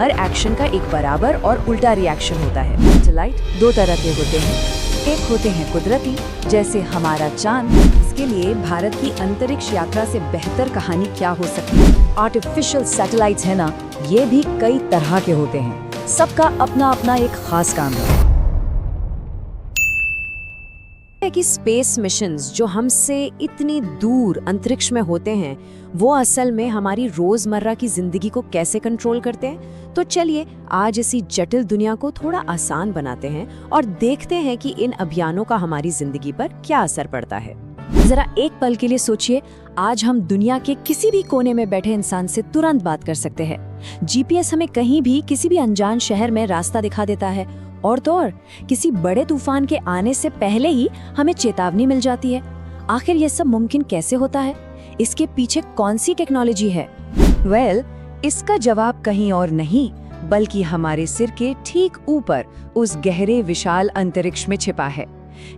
हर action का एक बराबर और उल्टा रिएक्शन होता है। सैटेलाइट दो तरह के होते हैं, एक होते हैं कुदरती, जैसे हमारा चांद। इसके लिए भारत की अंतरिक्ष यात्रा से बेहतर कहानी क्या हो सकती है। आर्टिफिशियल सैटेलाइट्स है ना, ये भी कई तरह के होते हैं, सबका अपना अपना एक खास काम है कि स्पेस मिशंस जो हमसे इतनी दूर अंतरिक्ष में होते हैं वो असल में हमारी रोजमर्रा की जिंदगी को कैसे कंट्रोल करते हैं। तो चलिए आज इसी जटिल दुनिया को थोड़ा आसान बनाते हैं और देखते हैं कि इन अभियानों का हमारी जिंदगी पर क्या असर पड़ता है। जरा एक पल के लिए सोचिए, आज हम दुनिया के किसी भी कोने में बैठे इंसान से तुरंत बात कर सकते हैं। जीपीएस हमें कहीं भी किसी भी अनजान शहर में रास्ता दिखा देता है, और तो और किसी बड़े तूफान के आने से पहले ही हमें चेतावनी मिल जाती है। आखिर ये सब मुमकिन कैसे होता है? इसके पीछे कौन सी टेक्नोलॉजी है? इसका जवाब कहीं और नहीं बल्कि हमारे सिर के ठीक ऊपर उस गहरे विशाल अंतरिक्ष में छिपा है।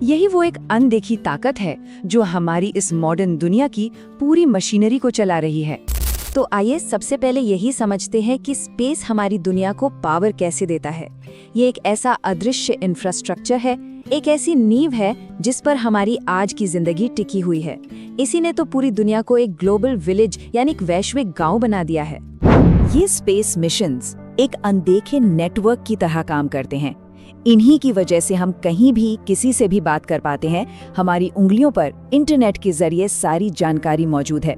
यही वो एक अनदेखी ताकत है जो हमारी इस मॉडर्न दुनिया की पूरी मशीनरी को चला रही है। तो आइए सबसे पहले यही समझते हैं कि स्पेस हमारी दुनिया को पावर कैसे देता है। ये एक ऐसा अदृश्य इंफ्रास्ट्रक्चर है, एक ऐसी नींव है जिस पर हमारी आज की जिंदगी टिकी हुई है। इसी ने तो पूरी दुनिया को एक ग्लोबल विलेज यानी एक वैश्विक गांव बना दिया है। ये स्पेस मिशंस एक अनदेखे नेटवर्क की तरह काम करते हैं। इन्हीं की वजह से हम कहीं भी किसी से भी बात कर पाते हैं। हमारी उंगलियों पर इंटरनेट के जरिए सारी जानकारी मौजूद है।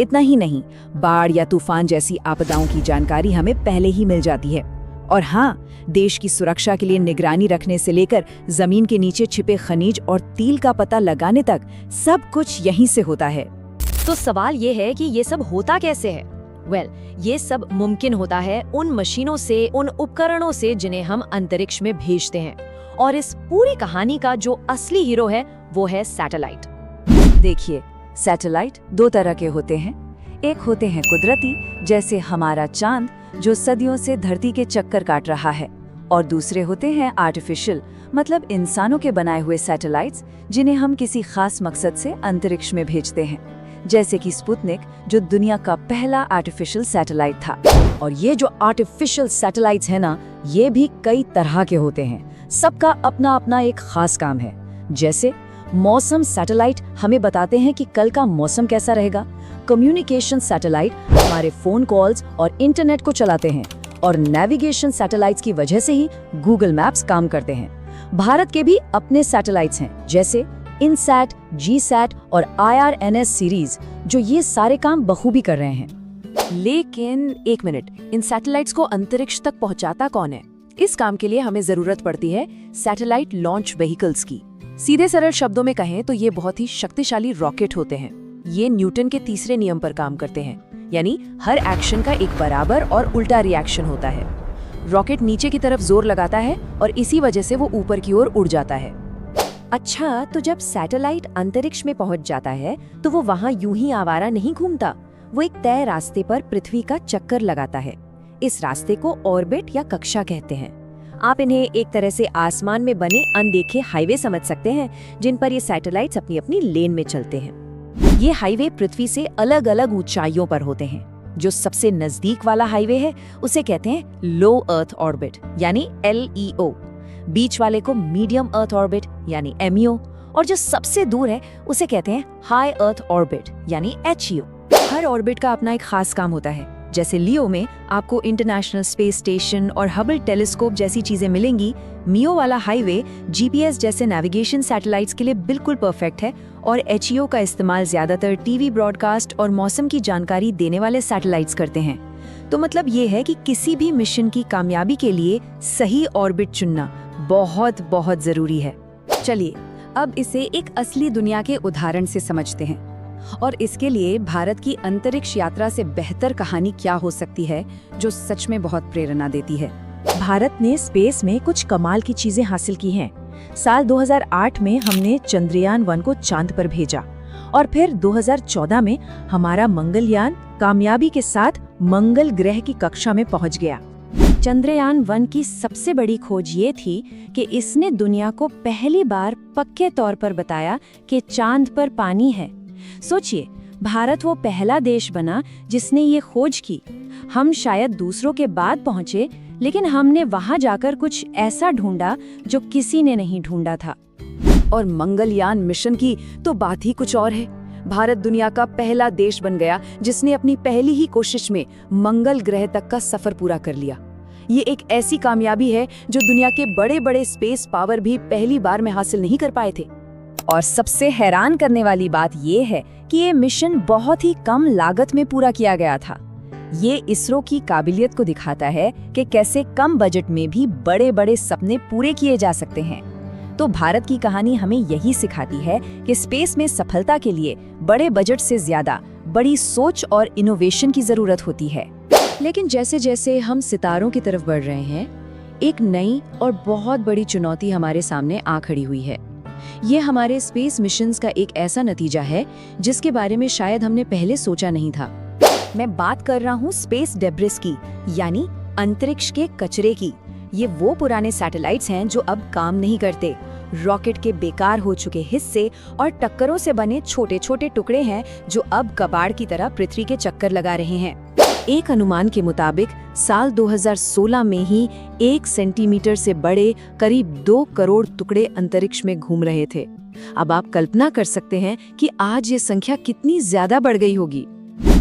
इतना ही नहीं, बाढ़ या तूफान जैसी आपदाओं की जानकारी हमें पहले ही मिल जाती है। और हाँ, देश की सुरक्षा के लिए निगरानी रखने से लेकर जमीन के नीचे छिपे खनिज और तेल का पता लगाने तक सब कुछ यहीं से होता है। तो सवाल ये है कि ये सब होता कैसे है? ये सब मुमकिन होता है उन मशीनों से, उन उपकरणों से जिन्हें हम अंतरिक्ष में भेजते हैं। और इस पूरी कहानी का जो असली हीरो है वो है सैटेलाइट। देखिए, सैटेलाइट दो तरह के होते हैं, एक होते हैं कुदरती, जैसे हमारा चांद जो सदियों से धरती के चक्कर काट रहा है, और दूसरे होते हैं आर्टिफिशियल, मतलब इंसानों के बनाए हुए सैटेलाइट्स जिन्हें हम किसी खास मकसद से अंतरिक्ष में भेजते हैं, जैसे कि स्पुतनिक जो दुनिया का पहला आर्टिफिशियल सैटेलाइट था। और ये जो आर्टिफिशियल सैटेलाइट्स है ना, ये भी कई तरह के होते हैं, सबका अपना अपना एक खास काम है। जैसे मौसम सैटेलाइट हमें बताते हैं कि कल का मौसम कैसा रहेगा। कम्युनिकेशन सैटेलाइट हमारे फोन कॉल्स और इंटरनेट को चलाते हैं, और नेविगेशन सैटेलाइट्स की वजह से ही गूगल मैप्स काम करते हैं। भारत के भी अपने सैटेलाइट्स हैं, जैसे इनसैट, जीसैट और IRNS सीरीज, जो ये सारे काम बखूबी कर रहे हैं। लेकिन एक मिनट, इन सैटेलाइट्स को अंतरिक्ष तक पहुंचाता कौन है? इस काम के लिए हमें जरूरत पड़ती है सैटेलाइट लॉन्च व्हीकल्स की। सीधे सरल शब्दों में कहें तो ये बहुत ही शक्तिशाली रॉकेट होते हैं। ये न्यूटन के तीसरे नियम पर काम करते हैं, यानी हर एक्शन का एक बराबर और उल्टा रिएक्शन होता है। रॉकेट नीचे की तरफ जोर लगाता है और इसी वजह से वो ऊपर की ओर उड़ जाता है। अच्छा, तो जब सैटेलाइट अंतरिक्ष में पहुंच जाता है तो वो वहां यूं ही आवारा नहीं घूमता, वो एक तय रास्ते पर पृथ्वी का चक्कर लगाता है। इस रास्ते को ऑर्बिट या कक्षा कहते हैं। आप इन्हें एक तरह से आसमान में बने अनदेखे हाईवे समझ सकते हैं, जिन पर ये सैटेलाइट्स अपनी अपनी लेन में चलते हैं। ये हाईवे पृथ्वी से अलग अलग ऊंचाइयों पर होते हैं। जो सबसे नजदीक वाला हाईवे है उसे कहते हैं लो अर्थ ऑर्बिट यानी LEO, बीच वाले को मीडियम अर्थ ऑर्बिट यानी MEO, और जो सबसे दूर है उसे कहते हैं हाई अर्थ ऑर्बिट यानी HEO। हर ऑर्बिट का अपना एक खास काम होता है। जैसे लियो में आपको इंटरनेशनल स्पेस स्टेशन और हबल टेलीस्कोप जैसी चीजें मिलेंगी। मियो वाला हाईवे GPS जैसे नेविगेशन सैटेलाइट्स के लिए बिल्कुल परफेक्ट है, और HEO का इस्तेमाल ज्यादातर टीवी ब्रॉडकास्ट और मौसम की जानकारी देने वाले सैटेलाइट्स करते हैं। तो मतलब ये है कि किसी भी मिशन की कामयाबी के लिए सही ऑर्बिट चुनना बहुत बहुत जरूरी है। चलिए अब इसे एक असली दुनिया के उदाहरण से समझते हैं, और इसके लिए भारत की अंतरिक्ष यात्रा से बेहतर कहानी क्या हो सकती है जो सच में बहुत प्रेरणा देती है। भारत ने स्पेस में कुछ कमाल की चीजें हासिल की हैं। साल 2008 में हमने चंद्रयान-1 को चांद पर भेजा, और फिर 2014 में हमारा मंगलयान कामयाबी के साथ मंगल ग्रह की कक्षा में पहुंच गया। चंद्रयान-1 की सबसे बड़ी खोज ये थी कि इसने दुनिया को पहली बार पक्के तौर पर बताया कि चांद पर पानी है। सोचिए, भारत वो पहला देश बना जिसने ये खोज की। हम शायद दूसरों के बाद पहुंचे, लेकिन हमने वहां जाकर कुछ ऐसा ढूंढा जो किसी ने नहीं ढूंढा था। और मंगलयान मिशन की तो बात ही कुछ और है। भारत दुनिया का पहला देश बन गया जिसने अपनी पहली ही कोशिश में मंगल ग्रह तक का सफर पूरा कर लिया। ये एक ऐसी कामयाबी है जो दुनिया के बड़े बड़े स्पेस पावर भी पहली बार में हासिल नहीं कर पाए थे। और सबसे हैरान करने वाली बात ये है कि ये मिशन बहुत ही कम लागत में पूरा किया गया था। ये इसरो की काबिलियत को दिखाता है कि कैसे कम बजट में भी बड़े बड़े सपने पूरे किए जा सकते हैं। तो भारत की कहानी हमें यही सिखाती है कि स्पेस में सफलता के लिए बड़े बजट से ज्यादा बड़ी सोच और इनोवेशन की जरूरत होती है। लेकिन जैसे जैसे हम सितारों की तरफ बढ़ रहे हैं, एक नई और बहुत बड़ी चुनौती हमारे सामने आ खड़ी हुई है। ये हमारे स्पेस मिशंस का एक ऐसा नतीजा है जिसके बारे में शायद हमने पहले सोचा नहीं था। मैं बात कर रहा हूँ स्पेस डेब्रिस की, यानी अंतरिक्ष के कचरे की। ये वो पुराने सैटेलाइट्स हैं जो अब काम नहीं करते। रॉकेट के बेकार हो चुके हिस्से और टक्करों से बने छोटे छोटे टुकड़े हैं जो अब कबाड़ की तरह पृथ्वी के चक्कर लगा रहे हैं। एक अनुमान के मुताबिक साल 2016 में ही 1 सेंटीमीटर से बड़े करीब 2 करोड़ टुकड़े अंतरिक्ष में घूम रहे थे। अब आप कल्पना कर सकते हैं कि आज ये संख्या कितनी ज्यादा बढ़ गई होगी।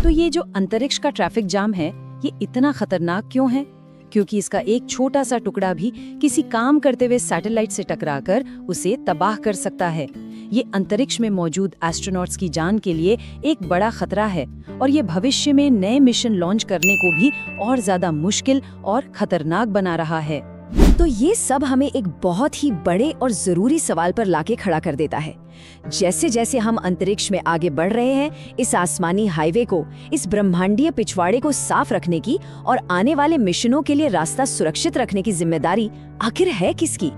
तो ये जो अंतरिक्ष का ट्रैफिक जाम है, ये इतना खतरनाक क्यों है? क्योंकि इसका एक छोटा सा टुकड़ा भी किसी काम करते हुए सैटेलाइट से टकराकर उसे तबाह कर सकता है। ये अंतरिक्ष में मौजूद एस्ट्रोनॉट्स की जान के लिए एक बड़ा खतरा है और ये भविष्य में नए मिशन लॉन्च करने को भी और ज्यादा मुश्किल और खतरनाक बना रहा है। तो ये सब हमें एक बहुत ही बड़े और जरूरी सवाल पर लाके खड़ा कर देता है। जैसे जैसे हम अंतरिक्ष में आगे बढ़ रहे हैं, इस आसमानी हाईवे को, इस ब्रह्मांडीय पिछवाड़े को साफ रखने की और आने वाले मिशनों के लिए रास्ता सुरक्षित रखने की जिम्मेदारी आखिर है किसकी?